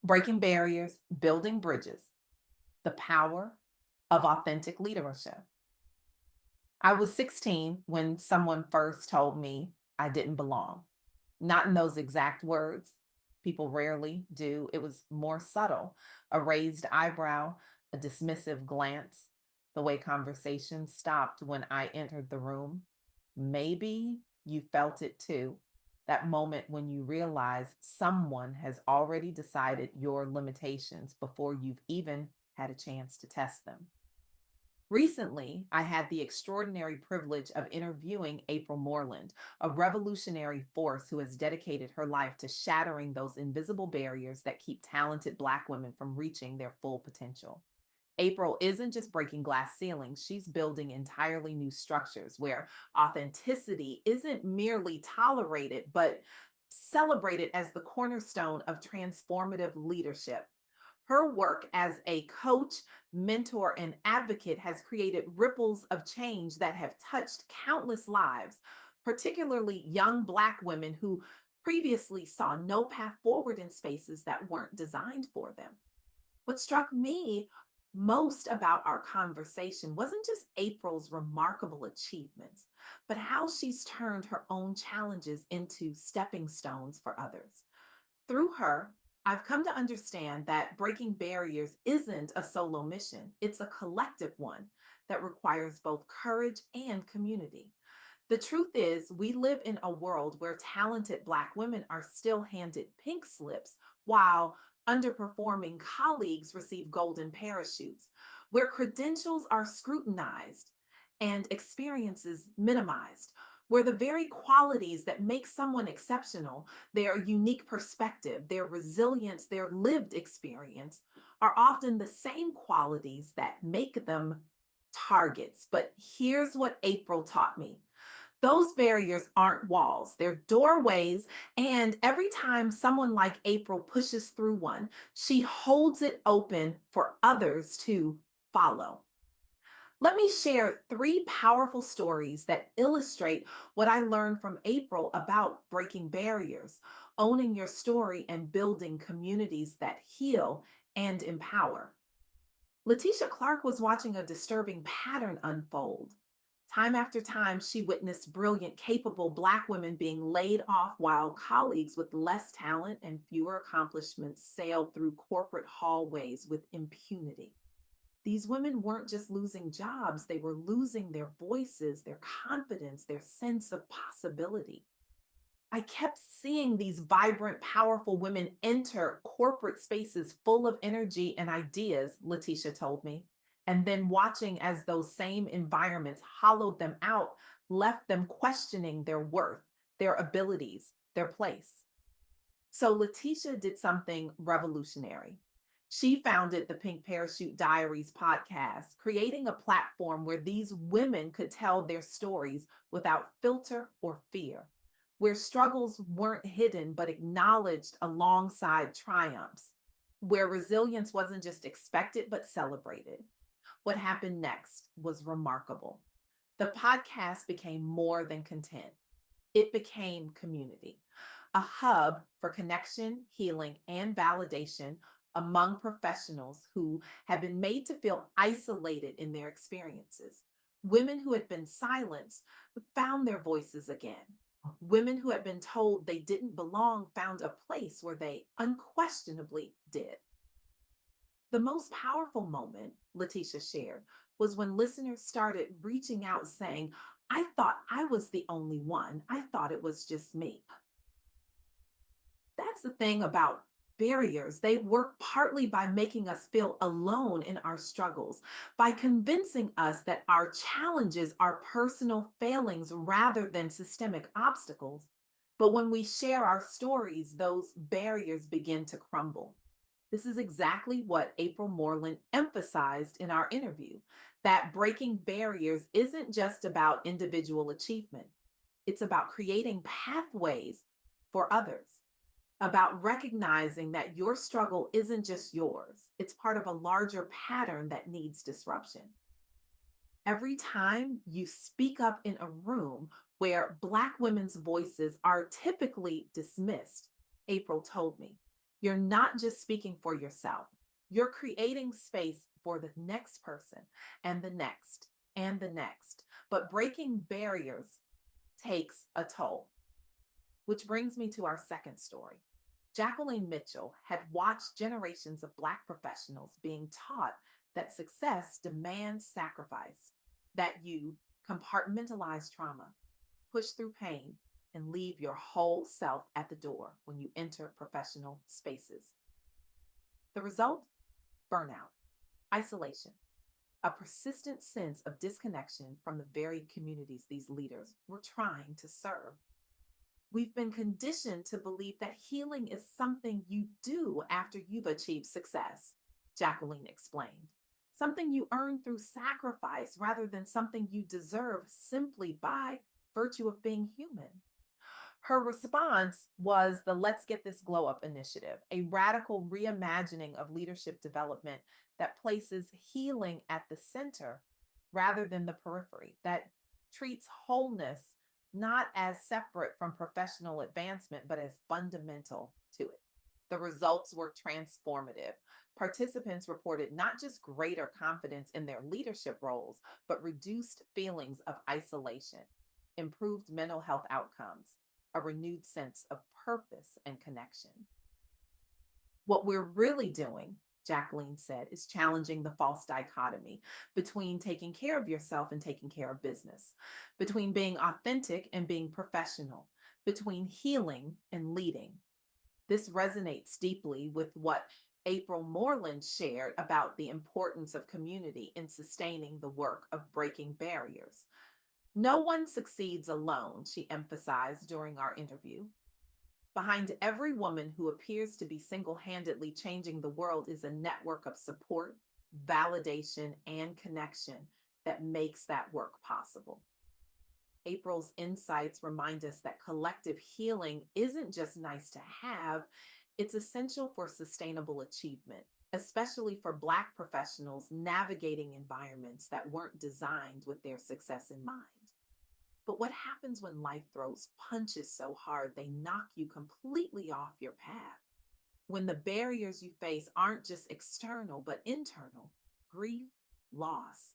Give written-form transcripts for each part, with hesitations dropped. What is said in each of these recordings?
Breaking barriers, building bridges, the power of authentic leadership. I was 16 when someone first told me I didn't belong. Not in those exact words. People rarely do. It was more subtle, a raised eyebrow, a dismissive glance, the way conversation stopped when I entered the room. Maybe you felt it too. That moment when you realize someone has already decided your limitations before you've even had a chance to test them. Recently, I had the extraordinary privilege of interviewing April Moreland, a revolutionary force who has dedicated her life to shattering those invisible barriers that keep talented Black women from reaching their full potential. April isn't just breaking glass ceilings, she's building entirely new structures where authenticity isn't merely tolerated, but celebrated as the cornerstone of transformative leadership. Her work as a coach, mentor, and advocate has created ripples of change that have touched countless lives, particularly young Black women who previously saw no path forward in spaces that weren't designed for them. What struck me most about our conversation wasn't just April's remarkable achievements, but how she's turned her own challenges into stepping stones for others. Through her, I've come to understand that breaking barriers isn't a solo mission, it's a collective one that requires both courage and community. The truth is, we live in a world where talented Black women are still handed pink slips while underperforming colleagues receive golden parachutes, where credentials are scrutinized and experiences minimized, where the very qualities that make someone exceptional, their unique perspective, their resilience, their lived experience, are often the same qualities that make them targets. But here's what April taught me: those barriers aren't walls, they're doorways. And every time someone like April pushes through one, she holds it open for others to follow. Let me share three powerful stories that illustrate what I learned from April about breaking barriers, owning your story, and building communities that heal and empower. Letitia Clark was watching a disturbing pattern unfold. Time after time, she witnessed brilliant, capable Black women being laid off while colleagues with less talent and fewer accomplishments sailed through corporate hallways with impunity. These women weren't just losing jobs, they were losing their voices, their confidence, their sense of possibility. I kept seeing these vibrant, powerful women enter corporate spaces full of energy and ideas, Letitia told me, and then watching as those same environments hollowed them out, left them questioning their worth, their abilities, their place. So Letitia did something revolutionary. She founded the Pink Parachute Diaries podcast, creating a platform where these women could tell their stories without filter or fear, where struggles weren't hidden but acknowledged alongside triumphs, where resilience wasn't just expected but celebrated. What happened next was remarkable. The podcast became more than content, it became community, a hub for connection, healing, and validation among professionals who had been made to feel isolated in their experiences. Women who had been silenced found their voices again. Women who had been told they didn't belong found a place where they unquestionably did. The most powerful moment, Letitia shared, was when listeners started reaching out saying, I thought I was the only one. I thought it was just me. That's the thing about barriers. They work partly by making us feel alone in our struggles, by convincing us that our challenges are personal failings rather than systemic obstacles. But when we share our stories, those barriers begin to crumble. This is exactly what April Moreland emphasized in our interview, that breaking barriers isn't just about individual achievement. It's about creating pathways for others, about recognizing that your struggle isn't just yours, it's part of a larger pattern that needs disruption. Every time you speak up in a room where Black women's voices are typically dismissed, April told me, You're not just speaking for yourself, you're creating space for the next person and the next and the next. But breaking barriers takes a toll, which brings me to our second story. Jacqueline Mitchell had watched generations of Black professionals being taught that success demands sacrifice, that you compartmentalize trauma, push through pain, and leave your whole self at the door when you enter professional spaces. The result? Burnout, isolation, a persistent sense of disconnection from the very communities these leaders were trying to serve. We've been conditioned to believe that healing is something you do after you've achieved success, Jacqueline explained. Something you earn through sacrifice rather than something you deserve simply by virtue of being human. Her response was the Let's Get This Glow Up initiative, a radical reimagining of leadership development that places healing at the center rather than the periphery, that treats wholeness not as separate from professional advancement, but as fundamental to it. The results were transformative. Participants reported not just greater confidence in their leadership roles, but reduced feelings of isolation, improved mental health outcomes, a renewed sense of purpose and connection. What we're really doing, Jacqueline said, is challenging the false dichotomy between taking care of yourself and taking care of business, between being authentic and being professional, between healing and leading. This resonates deeply with what April Moreland shared about the importance of community in sustaining the work of breaking barriers. No one succeeds alone, she emphasized during our interview. Behind every woman who appears to be single handedly changing the world is a network of support, validation, and connection that makes that work possible. April's insights remind us that collective healing isn't just nice to have, it's essential for sustainable achievement, especially for Black professionals navigating environments that weren't designed with their success in mind. But what happens when life throws punches so hard they knock you completely off your path? When the barriers you face aren't just external, but internal: grief, loss,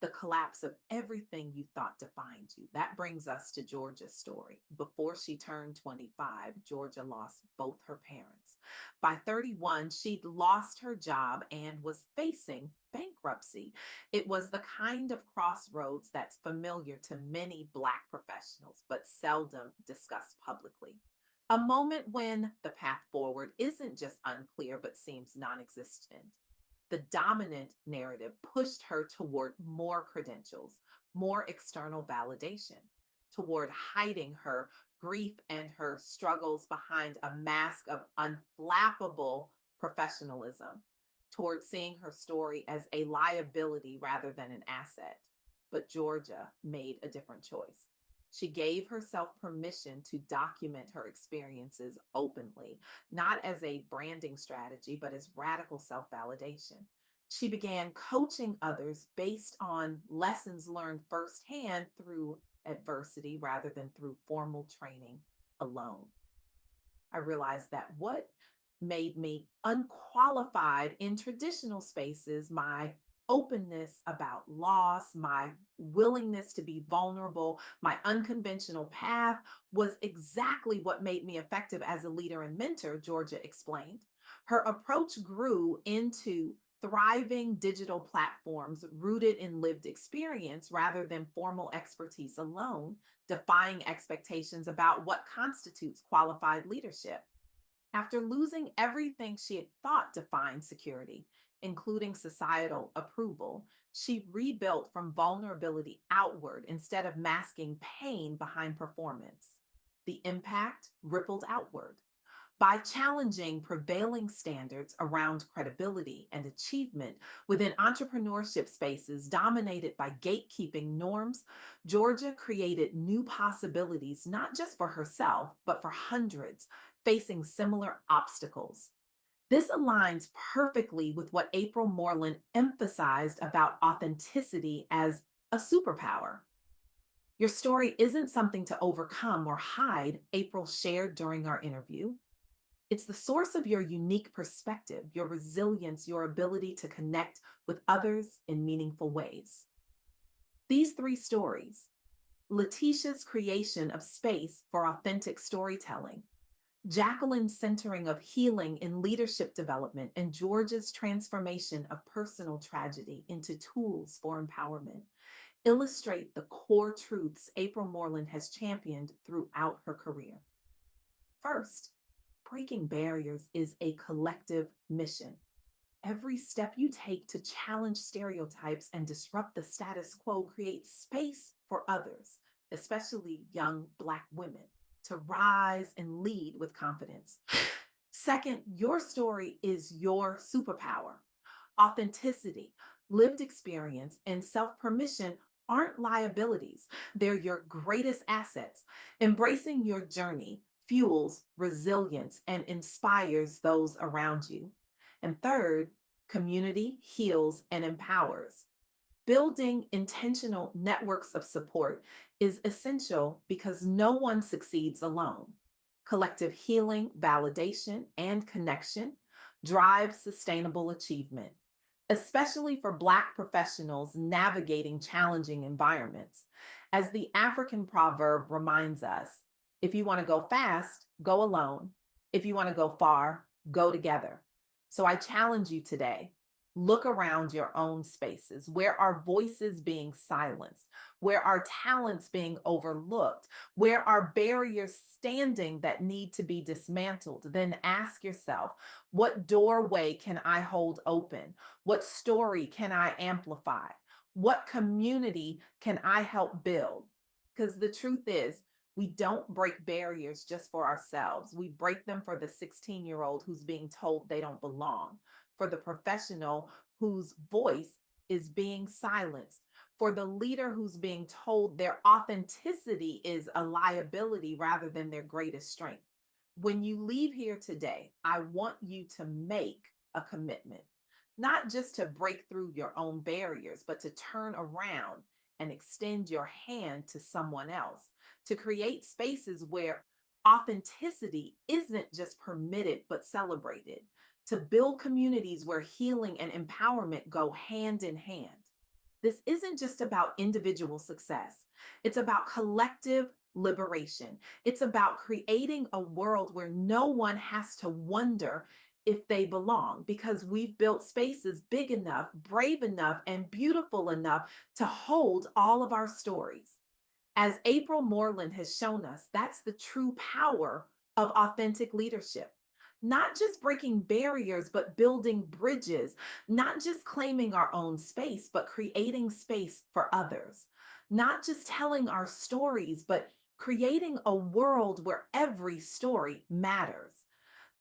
the collapse of everything you thought defined you. That brings us to Georgia's story. Before she turned 25, Georgia lost both her parents. By 31, she'd lost her job and was facing bankruptcy. It was the kind of crossroads that's familiar to many Black professionals, but seldom discussed publicly. A moment when the path forward isn't just unclear, but seems non existent. The dominant narrative pushed her toward more credentials, more external validation, toward hiding her grief and her struggles behind a mask of unflappable professionalism, toward seeing her story as a liability rather than an asset. But Georgia made a different choice. She gave herself permission to document her experiences openly, not as a branding strategy, but as radical self validation. She began coaching others based on lessons learned firsthand through adversity rather than through formal training alone. I realized that what made me unqualified in traditional spaces, my openness about loss, my willingness to be vulnerable, my unconventional path, was exactly what made me effective as a leader and mentor, Georgia explained. Her approach grew into thriving digital platforms rooted in lived experience rather than formal expertise alone, defying expectations about what constitutes qualified leadership. After losing everything she had thought defined security, including societal approval, she rebuilt from vulnerability outward instead of masking pain behind performance. The impact rippled outward. By challenging prevailing standards around credibility and achievement within entrepreneurship spaces dominated by gatekeeping norms, Georgia created new possibilities, not just for herself, but for hundreds facing similar obstacles. This aligns perfectly with what April Moreland emphasized about authenticity as a superpower. Your story isn't something to overcome or hide, April shared during our interview. It's the source of your unique perspective, your resilience, your ability to connect with others in meaningful ways. These three stories, Letitia's creation of space for authentic storytelling, Jacqueline's centering of healing in leadership development, and George's transformation of personal tragedy into tools for empowerment, illustrate the core truths April Moreland has championed throughout her career. First, breaking barriers is a collective mission. Every step you take to challenge stereotypes and disrupt the status quo creates space for others, especially young Black women, to rise and lead with confidence. Second, your story is your superpower. Authenticity, lived experience, and self permission aren't liabilities, they're your greatest assets. Embracing your journey fuels resilience and inspires those around you. And third, community heals and empowers. Building intentional networks of support is essential because no one succeeds alone. Collective healing, validation, and connection drive sustainable achievement, especially for Black professionals navigating challenging environments. As the African proverb reminds us, if you want to go fast, go alone. If you want to go far, go together. So I challenge you today. Look around your own spaces. Where are voices being silenced? Where are talents being overlooked? Where are barriers standing that need to be dismantled? Then ask yourself, what doorway can I hold open? What story can I amplify? What community can I help build? Because the truth is, we don't break barriers just for ourselves. We break them for the 16-year-old who's being told they don't belong, for the professional whose voice is being silenced, for the leader who's being told their authenticity is a liability rather than their greatest strength. When you leave here today, I want you to make a commitment, not just to break through your own barriers, but to turn around and extend your hand to someone else, to create spaces where authenticity isn't just permitted, but celebrated, to build communities where healing and empowerment go hand in hand. This isn't just about individual success, it's about collective liberation. It's about creating a world where no one has to wonder if they belong because we've built spaces big enough, brave enough, and beautiful enough to hold all of our stories. As April Moreland has shown us, that's the true power of authentic leadership. Not just breaking barriers, but building bridges, not just claiming our own space, but creating space for others. Not just telling our stories, but creating a world where every story matters.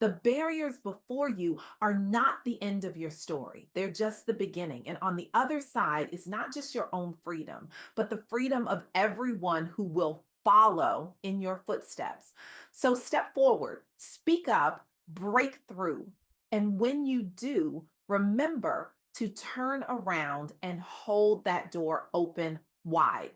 The barriers before you are not the end of your story. They're just the beginning. And on the other side is not just your own freedom, but the freedom of everyone who will follow in your footsteps. So step forward, speak up, break through. And when you do, remember to turn around and hold that door open wide.